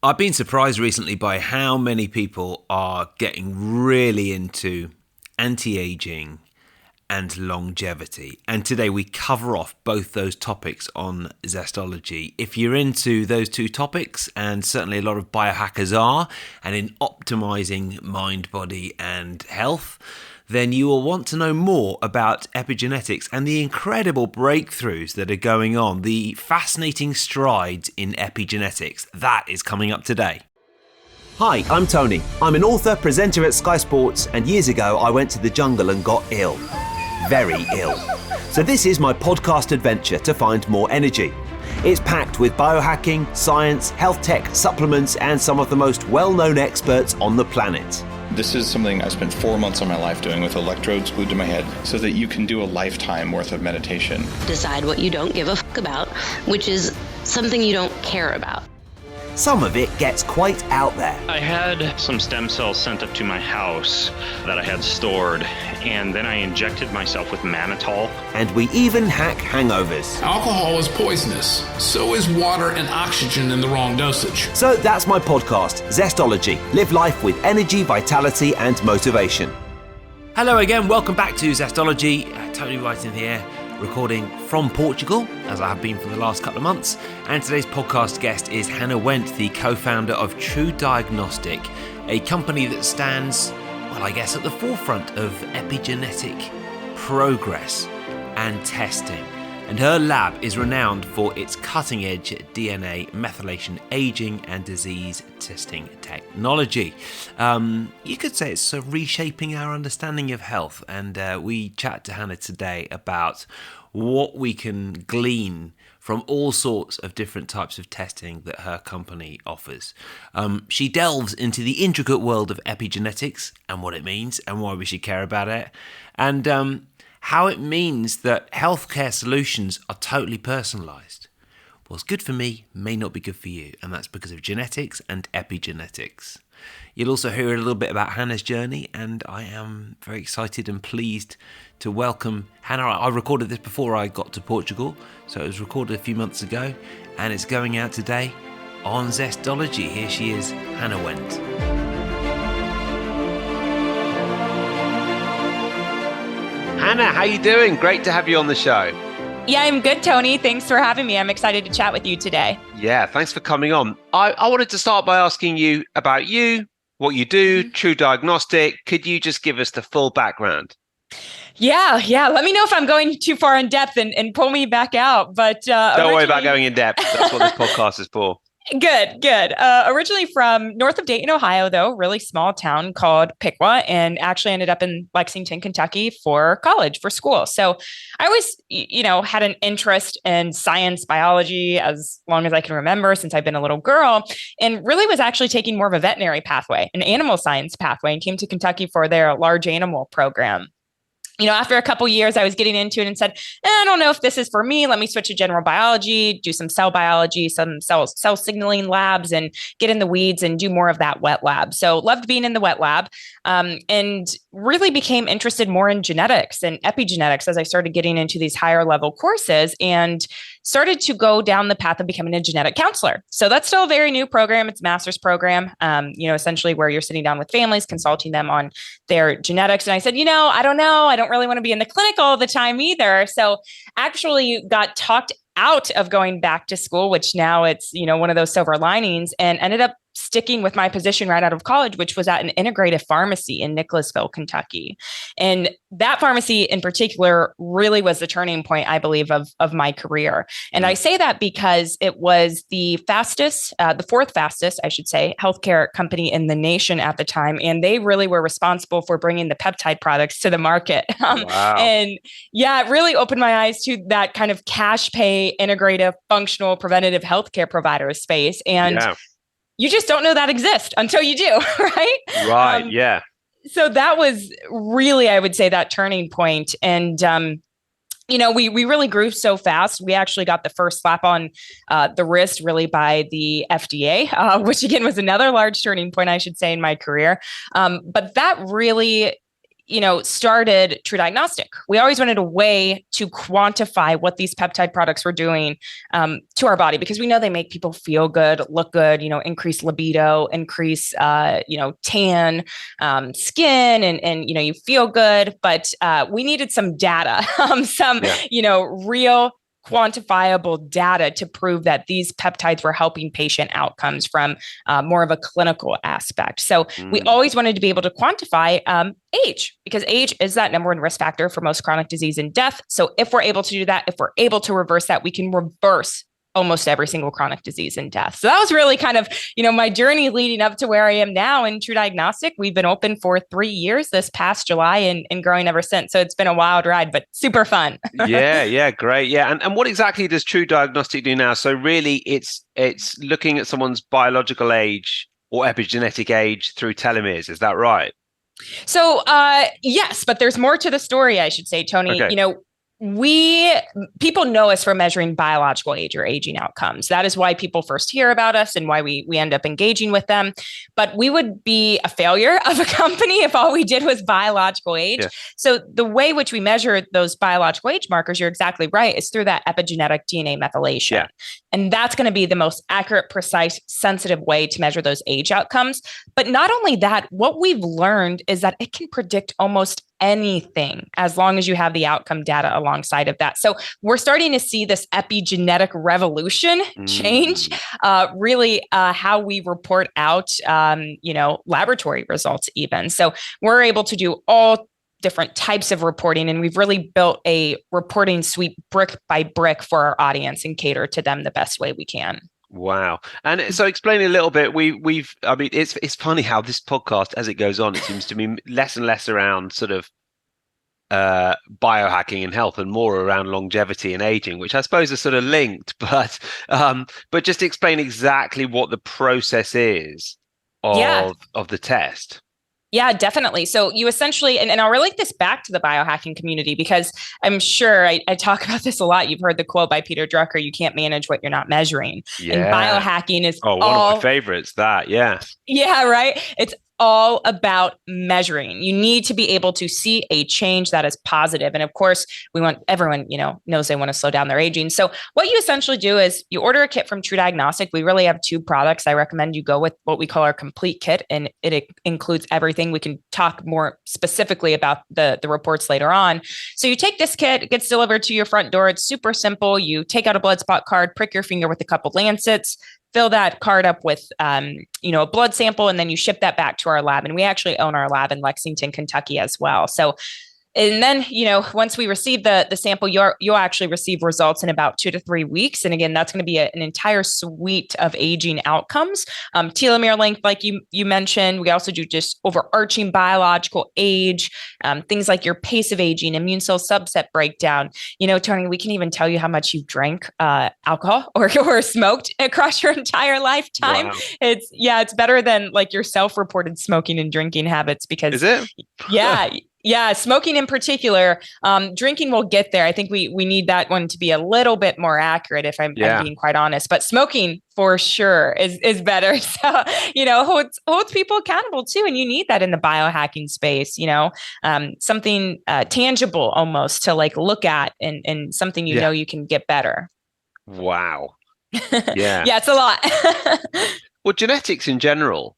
I've been surprised recently by how many people are getting really into anti-aging and longevity. And today we cover off both those topics on Zestology. If you're into those two topics, and certainly a lot of biohackers are, and in optimizing mind, body, and health, then you will want to know more about epigenetics and the incredible breakthroughs that are going on, the fascinating strides in epigenetics. That is coming up today. Hi, I'm Tony. I'm an author, presenter at Sky Sports, and years ago I went to the jungle and got ill. Very ill. So this is my podcast adventure to find more energy. It's packed with biohacking, science, health tech, supplements, and some of the most well-known experts on the planet. This is something I spent 4 months of my life doing with electrodes glued to my head so that you can do a lifetime worth of meditation. Decide what you don't give a fuck about, which is something you don't care about. Some of it gets quite out there. I had some stem cells sent up to my house that I had stored, and then I injected myself with mannitol. And we even hack hangovers. Alcohol is poisonous. So is water and oxygen in the wrong dosage. So that's my podcast, Zestology. Live life with energy, vitality, and motivation. Hello again, welcome back to Zestology. Tony Whiting here, recording from Portugal, as I have been for the last couple of months. And today's podcast guest is Hannah Wendt, the co-founder of Trudiagnostic, a company that stands, well, I guess, at the forefront of epigenetic progress and testing. And her lab is renowned for its cutting-edge DNA methylation, aging, and disease testing technology. You could say it's sort of reshaping our understanding of health. And we chat to Hannah today about what we can glean from all sorts of different types of testing that her company offers. She delves into the intricate world of epigenetics and what it means and why we should care about it. And how it means that healthcare solutions are totally personalised. What's good for me may not be good for you, and that's because of genetics and epigenetics. You'll also hear a little bit about Hannah's journey, and I am very excited and pleased to welcome Hannah. I recorded this before I got to Portugal, so it was recorded a few months ago, and it's going out today on Zestology. Here she is, Hannah Wendt. Hannah, how you doing? Great to have you on the show. Yeah, I'm good, Tony. Thanks for having me. I'm excited to chat with you today. Yeah, thanks for coming on. I wanted to start by asking you about you, what you do, Trudiagnostic. Could you just give us the full background? Yeah. Let me know if I'm going too far in depth and pull me back out. But don't worry about going in depth. That's what this podcast is for. Good. Originally from north of Dayton, Ohio, though, really small town called Piqua, and actually ended up in Lexington, Kentucky for college, for school. So I always, had an interest in science, biology, as long as I can remember since I've been a little girl, and really was actually taking more of a veterinary pathway, an animal science pathway, and came to Kentucky for their large animal program. After a couple years, I was getting into it and said, I don't know if this is for me. Let me switch to general biology, do some cell biology, some cell signaling labs, and get in the weeds and do more of that wet lab. So loved being in the wet lab, and really became interested more in genetics and epigenetics as I started getting into these higher level courses and started to go down the path of becoming a genetic counselor. So that's still a very new program. It's a master's program, essentially where you're sitting down with families, consulting them on their genetics. And I said, I don't know. I don't really want to be in the clinic all the time either. So actually got talked out of going back to school, which now it's, one of those silver linings, and ended up sticking with my position right out of college, which was at an integrative pharmacy in Nicholasville, Kentucky. And that pharmacy in particular really was the turning point, I believe, of my career. And I say that because it was the fourth fastest, I should say, healthcare company in the nation at the time. And they really were responsible for bringing the peptide products to the market. Wow. And yeah, it really opened my eyes to that kind of cash pay, integrative, functional, preventative healthcare provider space. And you just don't know that exists until you do, right? Right, yeah. So that was really, I would say, that turning point. And, we really grew so fast. We actually got the first slap on the wrist really by the FDA, which again was another large turning point, I should say, in my career. But that really started Trudiagnostic. We always wanted a way to quantify what these peptide products were doing to our body, because we know they make people feel good, look good, increase libido, increase, tan, skin, and you feel good. But we needed some data, real quantifiable data to prove that these peptides were helping patient outcomes from more of a clinical aspect. So we always wanted to be able to quantify age, because age is that number one risk factor for most chronic disease and death. So if we're able to do that, if we're able to reverse that, we can reverse almost every single chronic disease and death. So that was really kind of, my journey leading up to where I am now in Trudiagnostic. We've been open for 3 years this past July and growing ever since. So it's been a wild ride, but super fun. Yeah, great. Yeah. And what exactly does Trudiagnostic do now? So really it's looking at someone's biological age or epigenetic age through telomeres. Is that right? So yes, but there's more to the story, I should say, Tony. Okay. People know us for measuring biological age or aging outcomes. That is why people first hear about us and why we end up engaging with them. But we would be a failure of a company if all we did was biological age. Yeah. So the way which we measure those biological age markers, you're exactly right, is through that epigenetic DNA methylation. Yeah. And that's going to be the most accurate, precise, sensitive way to measure those age outcomes. But not only that, what we've learned is that it can predict almost anything as long as you have the outcome data alongside of that. So we're starting to see this epigenetic revolution change really how we report out, laboratory results even. So we're able to do all different types of reporting, and we've really built a reporting suite brick by brick for our audience and cater to them the best way we can. Wow. And so explain a little bit, it's funny how this podcast, as it goes on, it seems to be less and less around sort of biohacking and health and more around longevity and aging, which I suppose are sort of linked, but just explain exactly what the process is of the test. Yeah, definitely. So you essentially, and I'll relate this back to the biohacking community, because I'm sure I talk about this a lot. You've heard the quote by Peter Drucker, you can't manage what you're not measuring. Yeah. And biohacking is one of my favorites, that, yeah. Yeah, right. It's all about measuring. You need to be able to see a change that is positive. And of course, we want everyone, knows they want to slow down their aging. So what you essentially do is you order a kit from Trudiagnostic. We really have 2 products. I recommend you go with what we call our complete kit, and it includes everything. We can talk more specifically about the reports later on. So you take this kit, it gets delivered to your front door. It's super simple. You take out a blood spot card, prick your finger with a couple lancets, fill that card up with, a blood sample, and then you ship that back to our lab. And we actually own our lab in Lexington, Kentucky as well. So, and then, once we receive the sample, you'll actually receive results in about 2 to 3 weeks. And again, that's going to be an entire suite of aging outcomes. Telomere length, like you mentioned. We also do just overarching biological age, things like your pace of aging, immune cell subset breakdown. Tony, we can even tell you how much you've drank alcohol or smoked across your entire lifetime. Wow. It's better than like your self-reported smoking and drinking habits, because is it? Yeah. Yeah, smoking in particular. Drinking will get there. I think we need that one to be a little bit more accurate, if I'm being quite honest. But smoking for sure is better. So, holds people accountable too. And you need that in the biohacking space, something tangible almost to like look at and something you can get better. Wow. Yeah. Yeah, it's a lot. Well, genetics in general,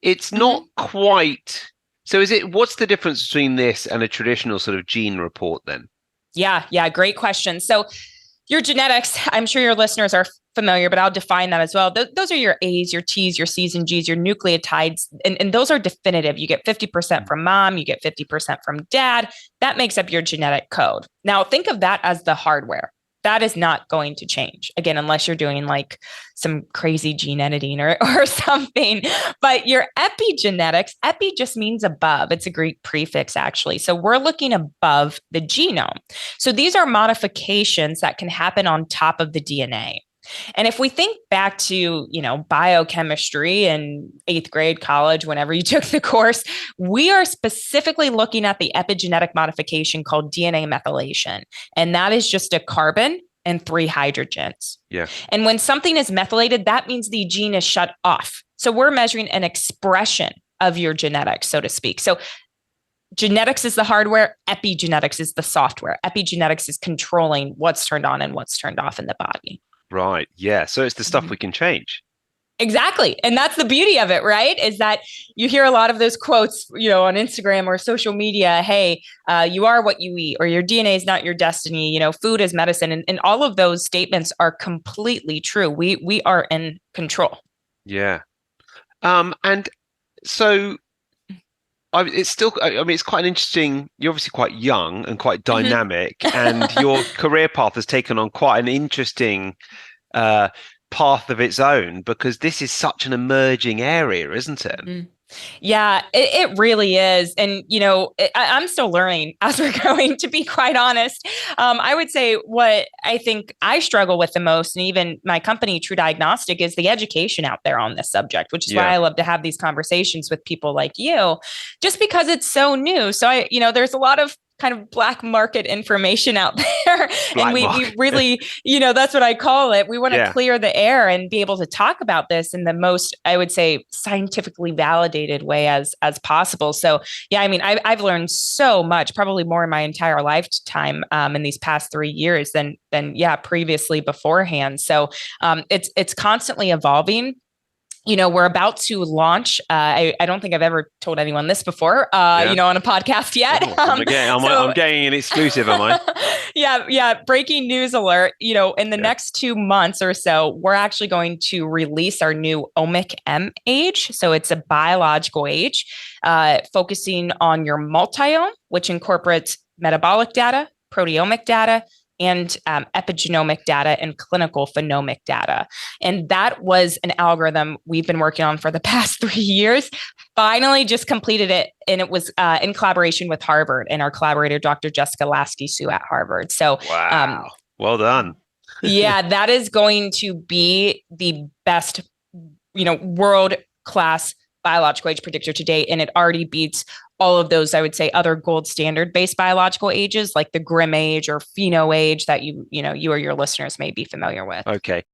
it's not quite... So what's the difference between this and a traditional sort of gene report then? Yeah, great question. So your genetics, I'm sure your listeners are familiar, but I'll define that as well. Those are your A's, your T's, your C's and G's, your nucleotides. And those are definitive. You get 50% from mom, you get 50% from dad. That makes up your genetic code. Now think of that as the hardware. That is not going to change, again, unless you're doing like some crazy gene editing or something. But your epigenetics, epi just means above. It's a Greek prefix, actually. So we're looking above the genome. So these are modifications that can happen on top of the DNA. And if we think back to, biochemistry in 8th grade, college, whenever you took the course, we are specifically looking at the epigenetic modification called DNA methylation. And that is just a carbon and 3 hydrogens. Yeah. And when something is methylated, that means the gene is shut off. So we're measuring an expression of your genetics, so to speak. So genetics is the hardware. Epigenetics is the software. Epigenetics is controlling what's turned on and what's turned off in the body. Right. Yeah. So it's the stuff we can change. Exactly. And that's the beauty of it, right? Is that you hear a lot of those quotes, on Instagram or social media. Hey, you are what you eat, or your DNA is not your destiny. Food is medicine. And all of those statements are completely true. We are in control. Yeah. And so it's still, it's quite an interesting, you're obviously quite young and quite dynamic, and your career path has taken on quite an interesting path of its own, because this is such an emerging area, isn't it? Yeah, it really is. And, I'm still learning as we're going, to be quite honest. I would say what I think I struggle with the most, and even my company, Trudiagnostic, is the education out there on this subject, which is why I love to have these conversations with people like you, just because it's so new. So there's a lot of kind of black market information out there. And we really, that's what I call it. We want to clear the air and be able to talk about this in the most, I would say, scientifically validated way as possible. So I've learned so much, probably more in my entire lifetime in these past 3 years than previously beforehand. So it's constantly evolving. We're about to launch. I don't think I've ever told anyone this before, on a podcast yet. I'm getting an exclusive, am I? Yeah. Breaking news alert. In the next 2 months or so, we're actually going to release our new Omic M age. So it's a biological age, focusing on your multiome, which incorporates metabolic data, proteomic data, and epigenomic data and clinical phenomic data. And that was an algorithm we've been working on for the past 3 years. Finally just completed it. And it was in collaboration with Harvard and our collaborator, Dr. Jessica Lasky-Sue at Harvard. So wow. Well done. That is going to be the best, world-class biological age predictor to date. And it already beats all of those, I would say, other gold standard based biological ages, like the Grimm age or pheno age that you or your listeners may be familiar with. Okay.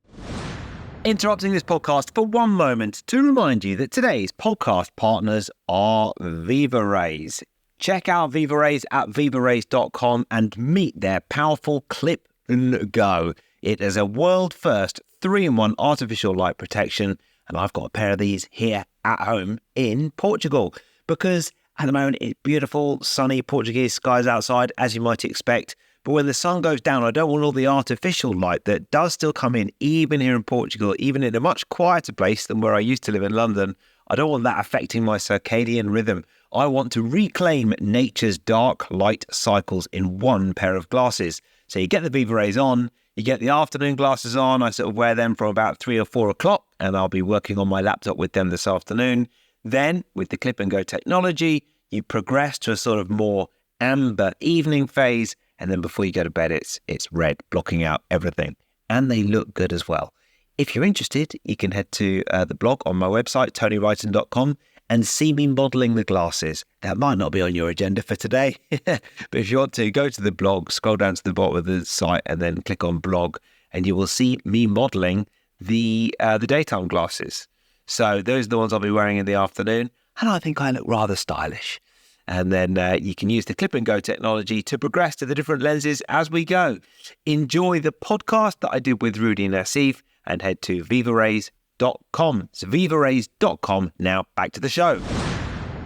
Interrupting this podcast for one moment to remind you that today's podcast partners are Viva Rays. Check out Viva Rays at vivarays.com and meet their powerful Clip and Go. It is a world first 3-in-1 artificial light protection, and I've got a pair of these here at home in Portugal because at the moment it's beautiful, sunny Portuguese skies outside, as you might expect. But when the sun goes down, I don't want all the artificial light that does still come in, even here in Portugal, even in a much quieter place than where I used to live in London. I don't want that affecting my circadian rhythm. I want to reclaim nature's dark light cycles in one pair of glasses. So you get the Viva Rays on, you get the afternoon glasses on. I sort of wear them from about 3 or 4 o'clock, and I'll be working on my laptop with them this afternoon. Then, with the Clip and Go technology, you progress to a sort of more amber evening phase, and then before you go to bed, it's red, blocking out everything. And they look good as well. If you're interested, you can head to the blog on my website, tonywrighton.com, and see me modelling the glasses. That might not be on your agenda for today, but if you want to, go to the blog, scroll down to the bottom of the site, and then click on blog, and you will see me modelling the daytime glasses. So those are the ones I'll be wearing in the afternoon, and I think I look rather stylish. And then you can use the Clip and Go technology to progress to the different lenses as we go. Enjoy the podcast that I did with Rudy and Nassif, and head to vivarays.com. So vivarays.com. Now back to the show.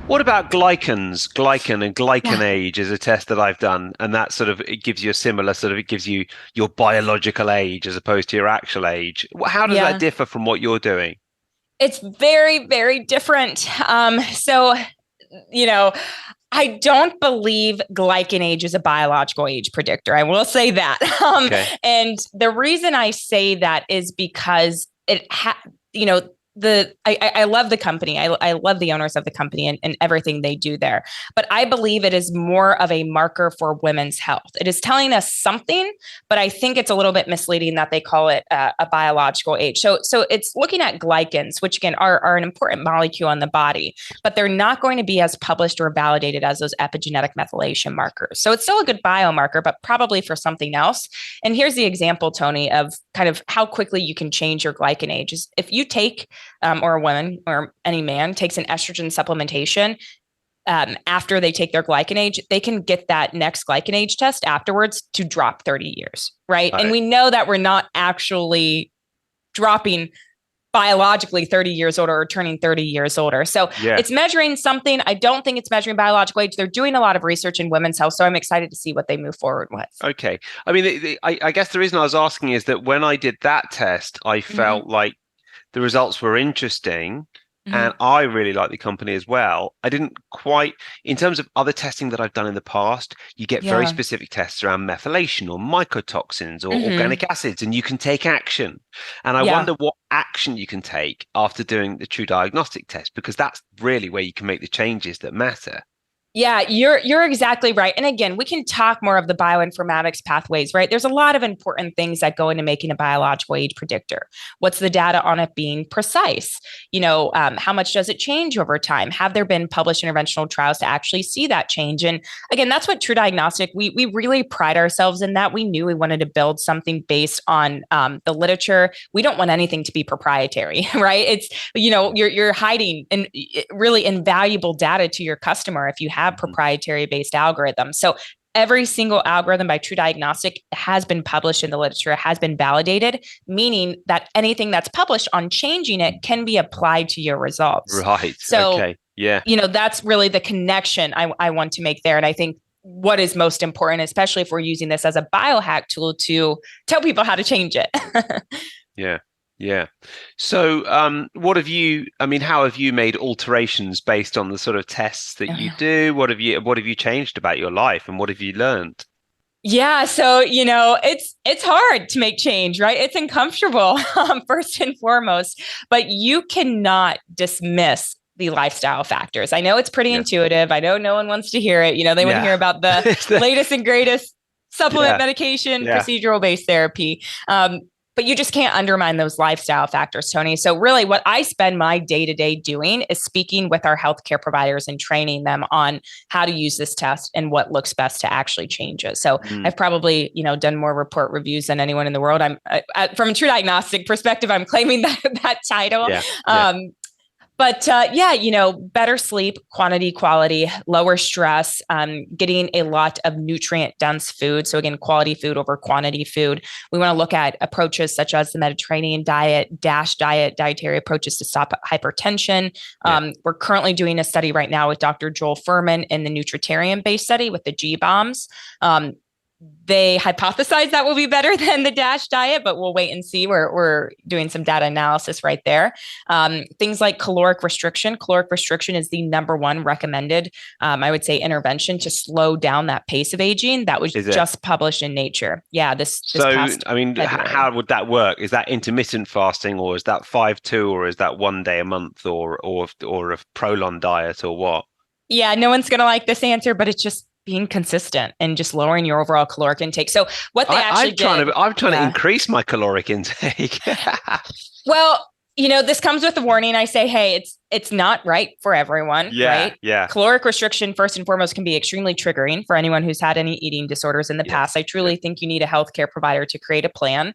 What about glycan and glycan age is a test that I've done, and that sort of, it gives you a similar sort of, it gives you your biological age as opposed to your actual age. How does that differ from what you're doing? It's very, very different. So, I don't believe glycan age is a biological age predictor. I will say that. And the reason I say that is because I love the company. I love the owners of the company and everything they do there. But I believe it is more of a marker for women's health. It is telling us something, but I think it's a little bit misleading that they call it a biological age. So it's looking at glycans, which again are an important molecule in the body, but they're not going to be as published or validated as those epigenetic methylation markers. So it's still a good biomarker, but probably for something else. And here's the example, Tony, of kind of how quickly you can change your glycan age. If you take or a woman or any man takes an estrogen supplementation, after they take their glycan age, they can get that next glycan age test afterwards to drop 30 years, right? And we know that we're not actually dropping biologically 30 years older or turning 30 years older. So it's measuring something. I don't think it's measuring biological age. They're doing a lot of research in women's health. So I'm excited to see what they move forward with. Okay. I mean, I guess the reason I was asking is that when I did that test, I felt like the results were interesting. And I really like the company as well. I didn't quite, in terms of other testing that I've done in the past, you get very specific tests around methylation or mycotoxins or organic acids, and you can take action. And I wonder what action you can take after doing the Trudiagnostic test, because that's really where you can make the changes that matter. Yeah, you're exactly right. And again, we can talk more of the bioinformatics pathways, right? There's a lot of important things that go into making a biological age predictor. What's the data on it being precise? How much does it change over time? Have there been published interventional trials to actually see that change? And again, that's what Trudiagnostic, we really pride ourselves in that. We knew we wanted to build something based on the literature. We don't want anything to be proprietary, right? It's, you're hiding really invaluable data to your customer if you have proprietary based algorithms. So every single algorithm by Trudiagnostic has been published in the literature, has been validated, meaning that anything that's published on changing it can be applied to your results. Right. So, okay. Yeah. That's really the connection I want to make there. And I think what is most important, especially if we're using this as a biohack tool to tell people how to change it. Yeah. Yeah. So how have you made alterations based on the sort of tests that you do? What have you changed about your life, and what have you learned? Yeah. So, it's hard to make change, right? It's uncomfortable, first and foremost, but you cannot dismiss the lifestyle factors. I know it's pretty intuitive. I know no one wants to hear it. They want to hear about the latest and greatest supplement medication, procedural based therapy. But you just can't undermine those lifestyle factors, Tony. So really what I spend my day-to-day doing is speaking with our healthcare providers and training them on how to use this test and what looks best to actually change it. So I've probably, done more report reviews than anyone in the world. I'm from a Trudiagnostic perspective, I'm claiming that title. But better sleep, quantity, quality, lower stress, getting a lot of nutrient dense food. So again, quality food over quantity food. We want to look at approaches such as the Mediterranean diet, DASH diet, dietary approaches to stop hypertension. We're currently doing a study right now with Dr. Joel Furman in the Nutritarian-based study with the G-BOMBs. They hypothesize that will be better than the DASH diet, but we'll wait and see. We're doing some data analysis right there. Things like caloric restriction. Caloric restriction is the number one recommended, I would say, intervention to slow down that pace of aging. That was just published in Nature. Yeah, this past February. How would that work? Is that intermittent fasting, or is that 5-2, or is that 1 day a month, or a prolonged diet, or what? Yeah, no one's gonna like this answer, but it's just being consistent and just lowering your overall caloric intake. So what they I'm trying to increase my caloric intake. Well, this comes with a warning. I say, hey, it's not right for everyone. Right? Yeah. Caloric restriction, first and foremost, can be extremely triggering for anyone who's had any eating disorders in the past. I truly think you need a healthcare provider to create a plan.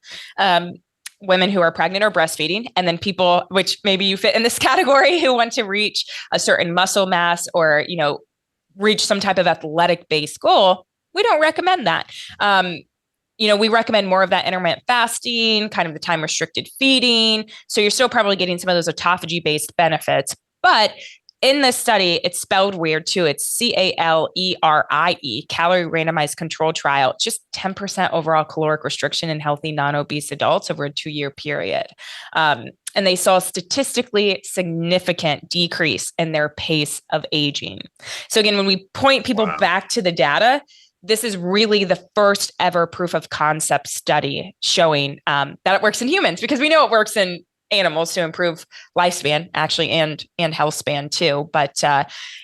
Women who are pregnant or breastfeeding, and then people, which maybe you fit in this category, who want to reach a certain muscle mass or, reach some type of athletic based goal, we don't recommend that. We recommend more of that intermittent fasting, kind of the time restricted feeding. So you're still probably getting some of those autophagy based benefits. But in this study, it's spelled weird too. It's CALERIE, calorie randomized control trial. It's just 10% overall caloric restriction in healthy non-obese adults over a 2-year period. And they saw a statistically significant decrease in their pace of aging. So again, when we point people back to the data, this is really the first ever proof of concept study showing that it works in humans, because we know it works in animals to improve lifespan, actually, and health span too. But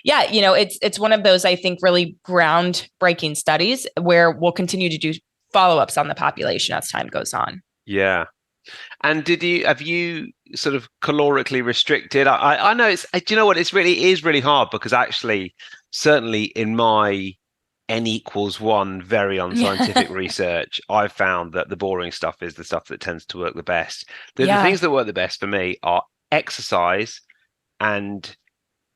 it's one of those, I think, really groundbreaking studies where we'll continue to do follow-ups on the population as time goes on. Yeah. And have you sort of calorically restricted? I know do you know what? It is really hard, because actually, certainly in my N=1 very unscientific research, I've found that the boring stuff is the stuff that tends to work the best. The things that work the best for me are exercise and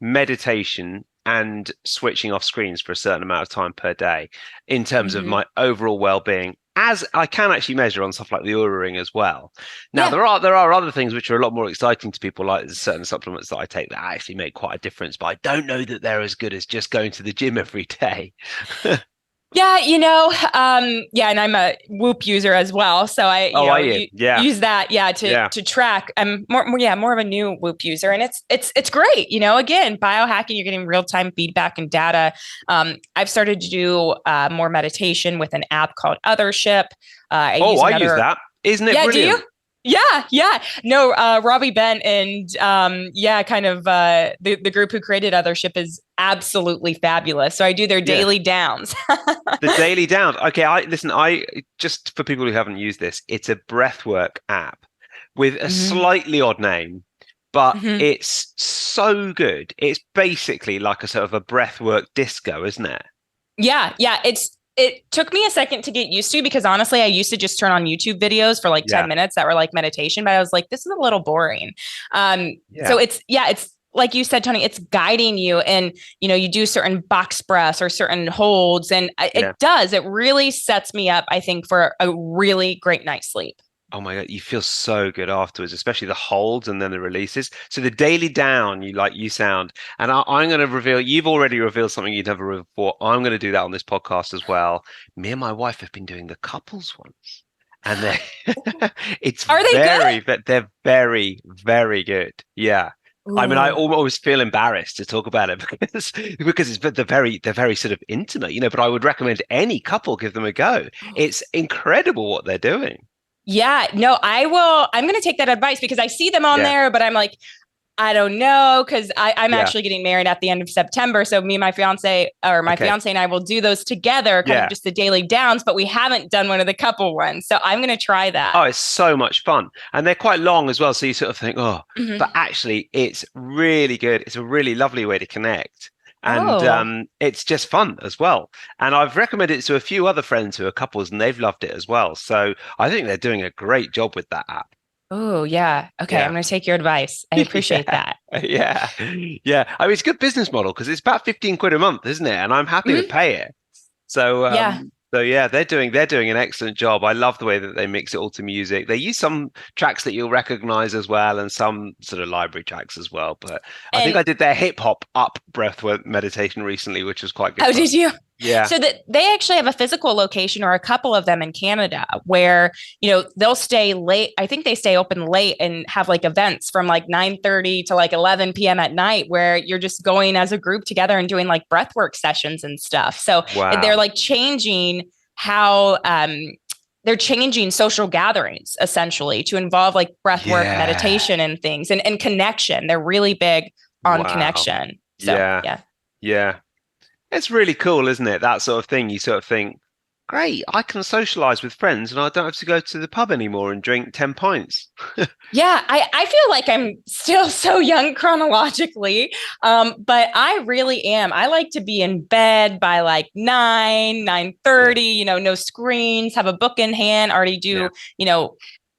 meditation and switching off screens for a certain amount of time per day in terms of Mhm. my overall well-being, as I can actually measure on stuff like the Oura Ring as well. Now, Yeah. there are other things which are a lot more exciting to people, like there's certain supplements that I take that actually make quite a difference, but I don't know that they're as good as just going to the gym every day. Yeah, yeah, and I'm a Whoop user as well, so I, Oh, are you? Yeah. use that, yeah, Yeah. to track. I'm more of a new Whoop user, and it's great. Again, biohacking, you're getting real time feedback and data. I've started to do more meditation with an app called Othership. I use use that. Isn't it Yeah, do brilliant? you? Yeah. No, Robbie Bent and kind of the group who created Othership is absolutely fabulous. So I do their daily downs. The daily down. Okay, I just for people who haven't used this, it's a breathwork app with a slightly odd name, but it's so good. It's basically like a sort of a breathwork disco, isn't it? Yeah. It took me a second to get used to, because honestly, I used to just turn on YouTube videos for like 10 minutes that were like meditation, but I was like, this is a little boring. So it's like you said, Tony, it's guiding you, and you do certain box breaths or certain holds, and it really sets me up, I think, for a really great night's sleep. Oh my God, you feel so good afterwards, especially the holds and then the releases. So the daily down, you sound, and I'm going to reveal, you've already revealed something you'd never revealed before. I'm going to do that on this podcast as well. Me and my wife have been doing the couples ones, and Are they good? they're very, very good. Yeah. I mean, I always feel embarrassed to talk about it because they're very sort of intimate, but I would recommend any couple give them a go. It's incredible what they're doing. Yeah, no, I will. I'm going to take that advice, because I see them on there, but I'm like, I don't know, because I'm actually getting married at the end of September. So me and my fiance and I will do those together, kind of just the daily downs, but we haven't done one of the couple ones. So I'm going to try that. Oh, it's so much fun. And they're quite long as well. So you sort of think, but actually it's really good. It's a really lovely way to connect. And it's just fun as well. And I've recommended it to a few other friends who are couples, and they've loved it as well. So I think they're doing a great job with that app. Oh, yeah. Okay. Yeah. I'm going to take your advice. I appreciate that. Yeah. Yeah. I mean, it's a good business model because it's about 15 quid a month, isn't it? And I'm happy to pay it. So, they're doing an excellent job. I love the way that they mix it all to music. They use some tracks that you'll recognize as well, and some sort of library tracks as well. But I think I did their hip hop up breathwork meditation recently, which was quite good. Oh, did you? Yeah. So that they actually have a physical location, or a couple of them in Canada, where, they'll stay late. I think they stay open late and have like events from like 9:30 to like 11 p.m. at night, where you're just going as a group together and doing like breathwork sessions and stuff. So they're like changing how they're changing social gatherings essentially to involve like breathwork, meditation and things, and connection. They're really big on connection. So yeah. It's really cool, isn't it? That sort of thing. You sort of think, great, I can socialize with friends and I don't have to go to the pub anymore and drink 10 pints. Yeah, I feel like I'm still so young chronologically, but I really am. I like to be in bed by like 9:30, no screens, have a book in hand, already do,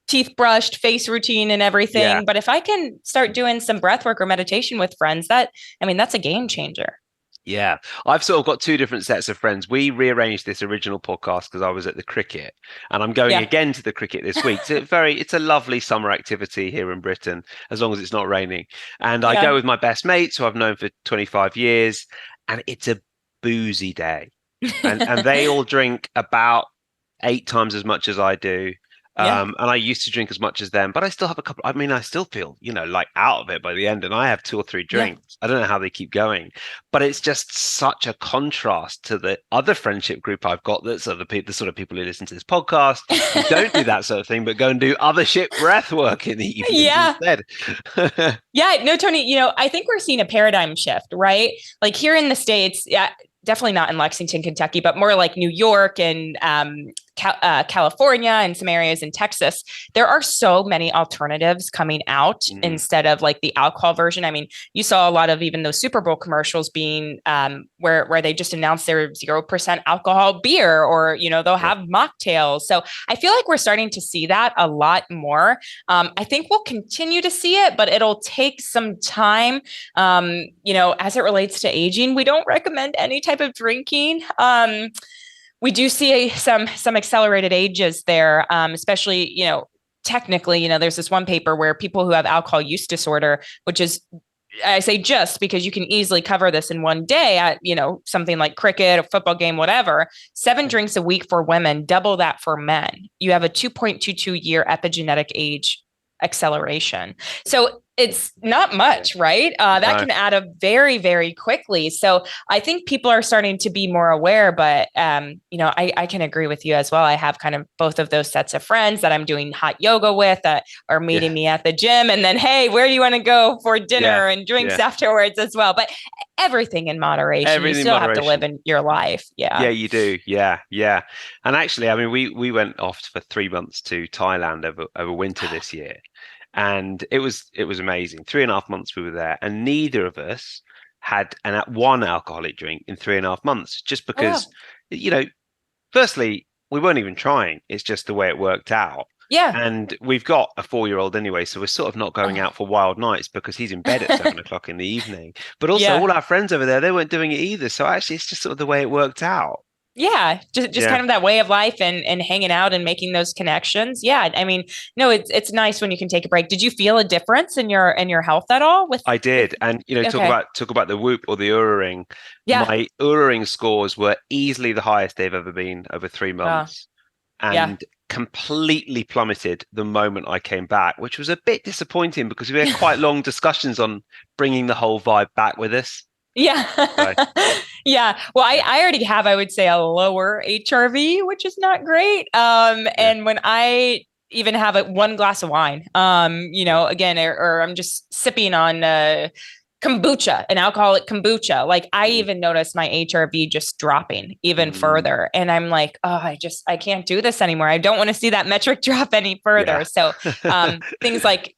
teeth brushed, face routine and everything. Yeah. But if I can start doing some breath work or meditation with friends, that's a game changer. Yeah, I've sort of got two different sets of friends. We rearranged this original podcast because I was at the cricket, and I'm going again to the cricket this week. It's a lovely summer activity here in Britain, as long as it's not raining. And I go with my best mates who I've known for 25 years, and it's a boozy day. And they all drink about 8 times as much as I do. And I used to drink as much as them, but I still have a couple. I mean, I still feel, like out of it by the end, and I have 2 or 3 drinks. I don't know how they keep going, but it's just such a contrast to the other friendship group I've got. That's the sort of people who listen to this podcast who don't do that sort of thing, but go and do other shit breath work in the evening instead. No, Tony, I think we're seeing a paradigm shift, right? Like here in the States, definitely not in Lexington, Kentucky, but more like New York and California and some areas in Texas, there are so many alternatives coming out instead of like the alcohol version. I mean, you saw a lot of even those Super Bowl commercials being where they just announced their 0% alcohol beer, or, they'll have mocktails. So I feel like we're starting to see that a lot more. I think we'll continue to see it, but it'll take some time. As it relates to aging, we don't recommend any type of drinking. We do see some accelerated ages there, especially, technically, there's this one paper where people who have alcohol use disorder, which is, I say just because you can easily cover this in one day at, something like cricket, a football game, whatever, 7 drinks a week for women, double that for men. You have a 2.22 year epigenetic age acceleration. So it's not much, right? That can add up very, very quickly. So I think people are starting to be more aware, but, I can agree with you as well. I have kind of both of those sets of friends that I'm doing hot yoga with that are meeting me at the gym. And then, hey, where do you want to go for dinner and drinks afterwards as well? But everything in moderation. You still have to live in your life. Yeah. Yeah, you do. Yeah. And actually, I mean, we went off for 3 months to Thailand over winter this year. And it was amazing. 3.5 months we were there, and neither of us had one alcoholic drink in 3.5 months, just because, firstly, we weren't even trying. It's just the way it worked out. Yeah. And we've got a 4-year-old anyway, so we're sort of not going out for wild nights because he's in bed at 7 o'clock in the evening. But also all our friends over there, they weren't doing it either. So actually, it's just sort of the way it worked out. Yeah, just kind of that way of life and hanging out and making those connections. Yeah, I mean, no, it's nice when you can take a break. Did you feel a difference in your health at all? I did, and talk about the Whoop or the Oura Ring. Yeah, my Oura Ring scores were easily the highest they've ever been over 3 months, and completely plummeted the moment I came back, which was a bit disappointing because we had quite long discussions on bringing the whole vibe back with us. Yeah. Yeah. Well, I already have, I would say, a lower HRV, which is not great. And when I even have one glass of wine, again, or I'm just sipping on kombucha, an alcoholic kombucha, like I even noticed my HRV just dropping even further. And I'm like, I can't do this anymore. I don't want to see that metric drop any further. So things like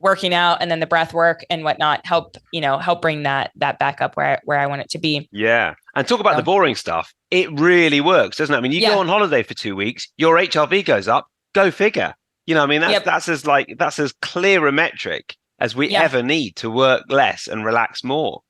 working out and then the breath work and whatnot help bring that back up where I want it to be. Yeah. And talk about the boring stuff. It really works, doesn't it? I mean, you go on holiday for 2 weeks, your HRV goes up, go figure. I mean, that's as clear a metric as we ever need to work less and relax more.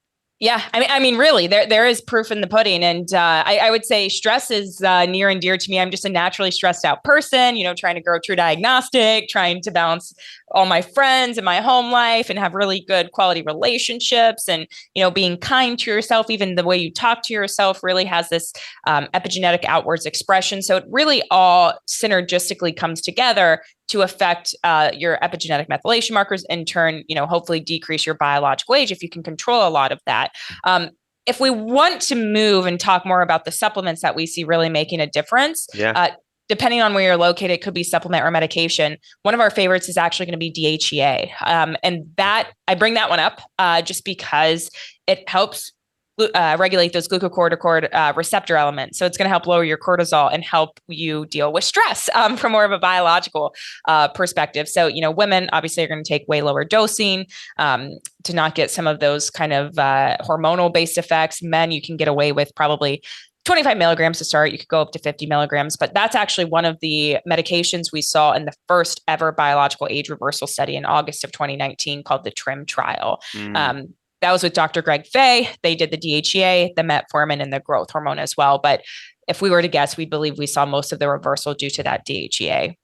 Yeah. I mean, really, there is proof in the pudding. And I would say stress is near and dear to me. I'm just a naturally stressed out person, trying to grow Trudiagnostic, trying to balance all my friends and my home life and have really good quality relationships. And, being kind to yourself, even the way you talk to yourself really has this epigenetic outwards expression. So it really all synergistically comes together to affect your epigenetic methylation markers, in turn, hopefully decrease your biological age if you can control a lot of that. If we want to move and talk more about the supplements that we see really making a difference, depending on where you're located, it could be supplement or medication. One of our favorites is actually going to be DHEA. And that I bring that one up just because it helps regulate those glucocorticoid receptor elements. So it's going to help lower your cortisol and help you deal with stress from more of a biological perspective. So, women obviously are going to take way lower dosing to not get some of those kind of hormonal based effects. Men, you can get away with probably 25 milligrams to start. You could go up to 50 milligrams, but that's actually one of the medications we saw in the first ever biological age reversal study in August of 2019 called the TRIM trial. That was with Dr. Greg Fay. They did the DHEA, the metformin, and the growth hormone as well. But if we were to guess, we believe we saw most of the reversal due to that DHEA.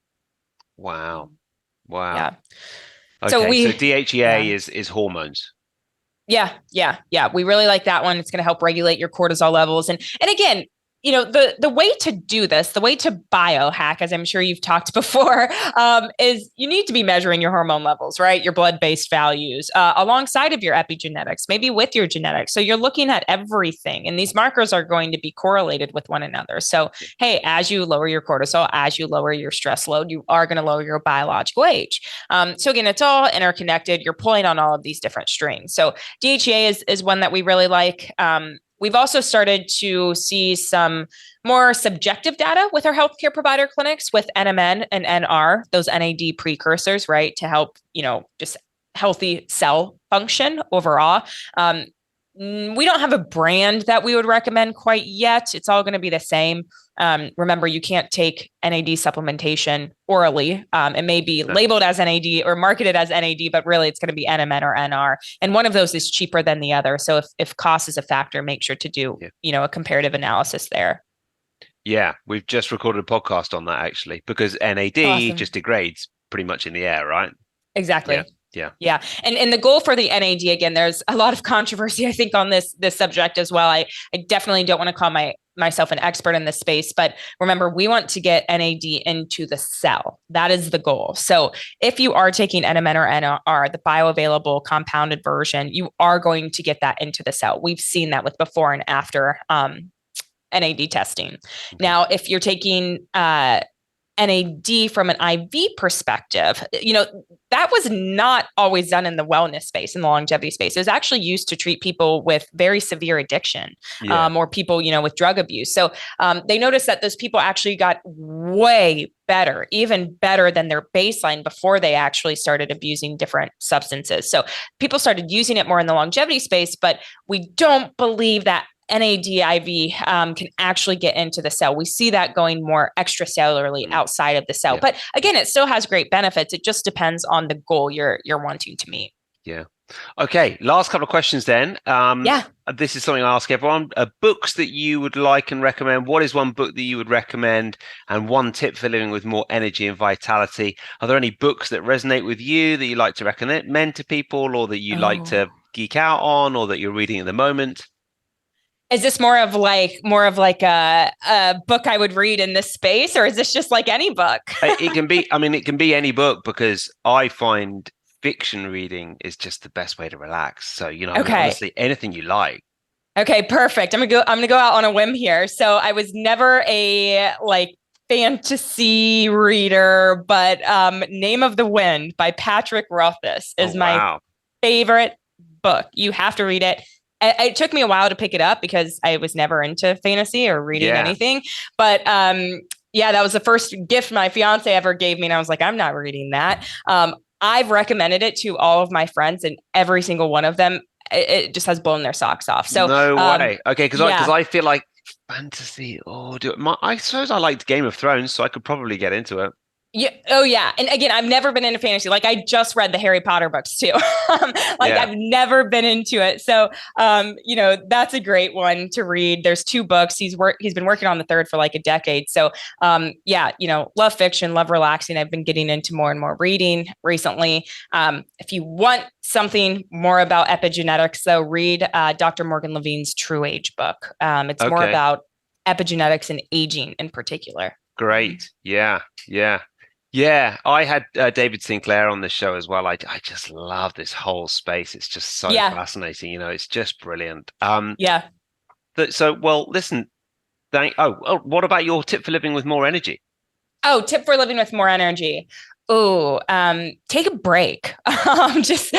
Wow. Yeah. Okay, so DHEA is hormones. Yeah. We really like that one. It's going to help regulate your cortisol levels. And again, the way to do this, the way to biohack, as I'm sure you've talked before, is you need to be measuring your hormone levels, right? Your blood-based values alongside of your epigenetics, maybe with your genetics. So you're looking at everything, and these markers are going to be correlated with one another. So, hey, as you lower your cortisol, as you lower your stress load, you are going to lower your biological age. So again, it's all interconnected. You're pulling on all of these different strings. So DHEA is one that we really like. We've also started to see some more subjective data with our healthcare provider clinics with NMN and NR, those NAD precursors, right, to help, just healthy cell function overall. We don't have a brand that we would recommend quite yet. It's all going to be the same. Remember, you can't take NAD supplementation orally. It may be labeled as NAD or marketed as NAD, but really it's going to be NMN or NR. And one of those is cheaper than the other. So if cost is a factor, make sure to do, a comparative analysis there. Yeah, we've just recorded a podcast on that actually, because NAD just degrades pretty much in the air, right? Exactly. Yeah. And the goal for the NAD, again, there's a lot of controversy, I think, on this subject as well. I definitely don't want to call myself an expert in this space, but remember, we want to get NAD into the cell. That is the goal. So if you are taking NMN or NR, the bioavailable compounded version, you are going to get that into the cell. We've seen that with before and after NAD testing. Okay. Now, if you're taking NAD from an IV perspective, that was not always done in the wellness space, in the longevity space. It was actually used to treat people with very severe addiction, or people, with drug abuse. So they noticed that those people actually got way better, even better than their baseline before they actually started abusing different substances. So people started using it more in the longevity space, but we don't believe that NAD IV can actually get into the cell. We see that going more extracellularly outside of the cell. But again, it still has great benefits. It just depends on the goal you're wanting to meet. Yeah. Okay. Last couple of questions then. This is something I ask everyone. Books that you would like and recommend. What is one book that you would recommend, and one tip for living with more energy and vitality? Are there any books that resonate with you that you like to recommend to people, or that you like to geek out on, or that you're reading at the moment? Is this more of like a book I would read in this space, or is this just like any book? It can be any book, because I find fiction reading is just the best way to relax. So, honestly, anything you like. Okay, perfect. I'm gonna go out on a whim here. So I was never a fantasy reader, but Name of the Wind by Patrick Rothfuss is my favorite book. You have to read it. It took me a while to pick it up because I was never into fantasy or reading anything. But that was the first gift my fiance ever gave me. And I was like, I'm not reading that. I've recommended it to all of my friends, and every single one of them, it just has blown their socks off. So no way. Okay, because I feel like fantasy. I suppose I liked Game of Thrones, so I could probably get into it. Yeah. Oh, yeah. And again, I've never been into fantasy. Like, I just read the Harry Potter books too. I've never been into it. So, that's a great one to read. There's 2 books. He's been working on the 3rd for like a decade. So, love fiction, love relaxing. I've been getting into more and more reading recently. If you want something more about epigenetics, though, read Dr. Morgan Levine's True Age book. It's more about epigenetics and aging in particular. Great. Yeah, I had David Sinclair on the show as well. I just love this whole space. It's just so fascinating. It's just brilliant. So, well, listen. What about your tip for living with more energy? Oh, tip for living with more energy. Take a break. Just,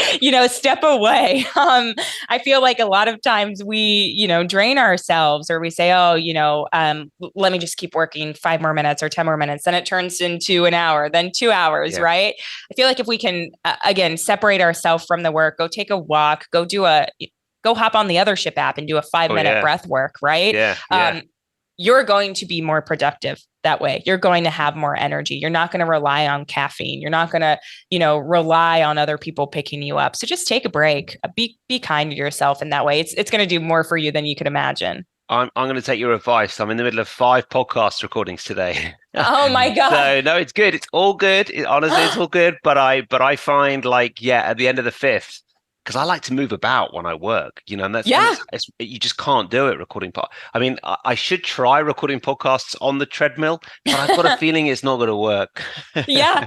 step away. I feel like a lot of times we, drain ourselves, or we say, let me just keep working 5 more minutes or 10 more minutes. Then it turns into an hour, then 2 hours, right? I feel like if we can, again, separate ourselves from the work, go take a walk, go hop on the Othership app and do a 5-minute breath work, right? You're going to be more productive that way. You're going to have more energy. You're not going to rely on caffeine. You're not going to, rely on other people picking you up. So just take a break. Be kind to yourself in that way. It's going to do more for you than you could imagine. I'm going to take your advice. I'm in the middle of 5 podcast recordings today. Oh my God. So no, it's good. It's all good. Honestly, it's all good. But I find at the end of the 5th, because I like to move about when I work, and that's you just can't do it recording. I should try recording podcasts on the treadmill, but I've got a feeling it's not going to work. Yeah.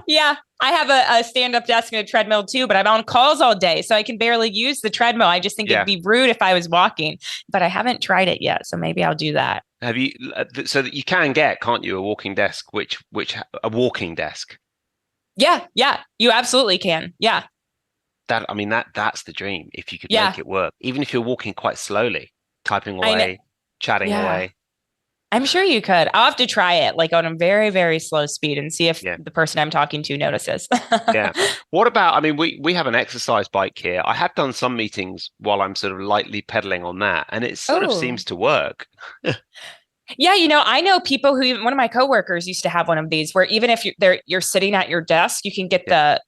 I have a stand-up desk and a treadmill too, but I'm on calls all day, so I can barely use the treadmill. I just think it'd be rude if I was walking, but I haven't tried it yet, so maybe I'll do that. Have you? So that you can get, can't you, a walking desk? A walking desk? Yeah, you absolutely can. Yeah. That's the dream. If you could make it work, even if you're walking quite slowly. typing away, chatting away. I'm sure you could. I'll have to try it like on a very, very slow speed and see if the person I'm talking to notices. Yeah. What about, I mean, we have an exercise bike here. I have done some meetings while I'm sort of lightly pedaling on that, and it sort of seems to work. Yeah, I know people who, one of my coworkers used to have one of these where even if you're sitting at your desk, you can get the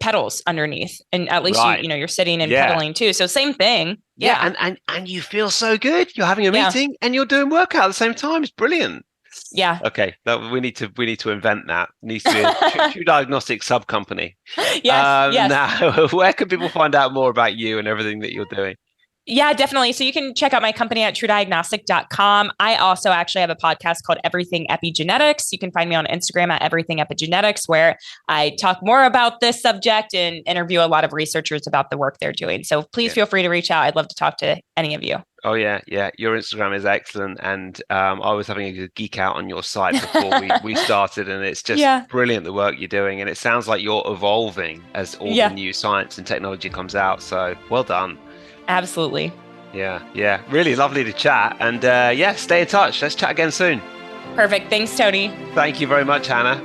pedals underneath, and at least you're sitting and pedaling too. So same thing. Yeah. And you feel so good. You're having a meeting and you're doing workout at the same time. It's brilliant. Yeah. Okay. We need to invent that. It needs to be a Trudiagnostic sub company. Yes. Now, where can people find out more about you and everything that you're doing? Yeah, definitely. So you can check out my company at trudiagnostic.com. I also actually have a podcast called Everything Epigenetics. You can find me on Instagram at Everything Epigenetics, where I talk more about this subject and interview a lot of researchers about the work they're doing. So please feel free to reach out. I'd love to talk to any of you. Oh, yeah. Your Instagram is excellent. And I was having a good geek out on your site before we started. And it's just brilliant, the work you're doing. And it sounds like you're evolving as all the new science and technology comes out. So well done. Absolutely. Yeah. Really lovely to chat. And stay in touch. Let's chat again soon. Perfect. Thanks, Tony. Thank you very much, Hannah.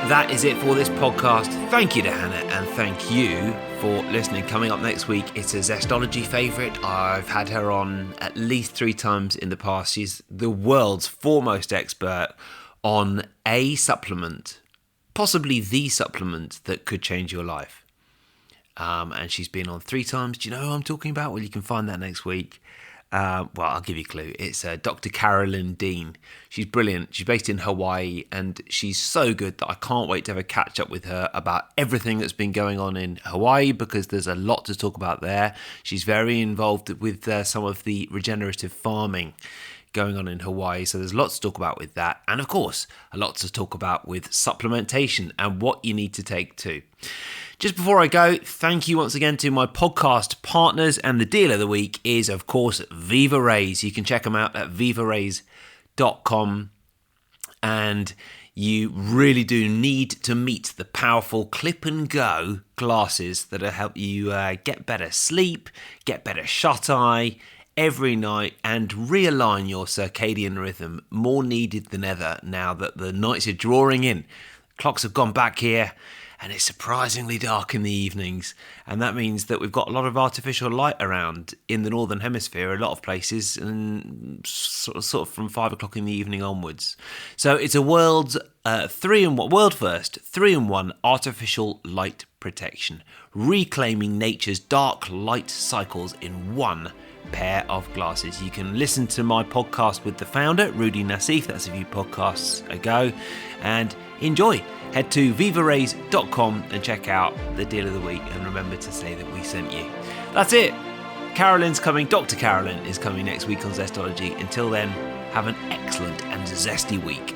That is it for this podcast. Thank you to Hannah, and thank you for listening. Coming up next week, it's a Zestology favourite. I've had her on at least 3 times in the past. She's the world's foremost expert on a supplement, possibly the supplement that could change your life. And she's been on 3 times. Do you know who I'm talking about? Well, you can find that next week. I'll give you a clue. It's Dr. Carolyn Dean. She's brilliant. She's based in Hawaii, and she's so good that I can't wait to have a catch up with her about everything that's been going on in Hawaii, because there's a lot to talk about there. She's very involved with some of the regenerative farming going on in Hawaii, so there's lots to talk about with that, and of course a lot to talk about with supplementation and what you need to take too. Just before I go, thank you once again to my podcast partners, and the deal of the week is of course Viva Rays. You can check them out at vivarays.com, and you really do need to meet the powerful clip and go glasses that'll help you get better sleep, get better shut eye every night, and realign your circadian rhythm, more needed than ever now that the nights are drawing in. Clocks have gone back here, and it's surprisingly dark in the evenings, and that means that we've got a lot of artificial light around in the northern hemisphere, a lot of places, and sort of from 5 o'clock in the evening onwards. So it's a world first 3-in-1 artificial light protection, reclaiming nature's dark light cycles in one pair of glasses. You can listen to my podcast with the founder, Rudy Nassif, that's a few podcasts ago, and enjoy. Head to vivarays.com and check out the deal of the week, and remember to say that we sent you. That's it. Dr. Carolyn is coming next week on Zestology. Until then, have an excellent and zesty week.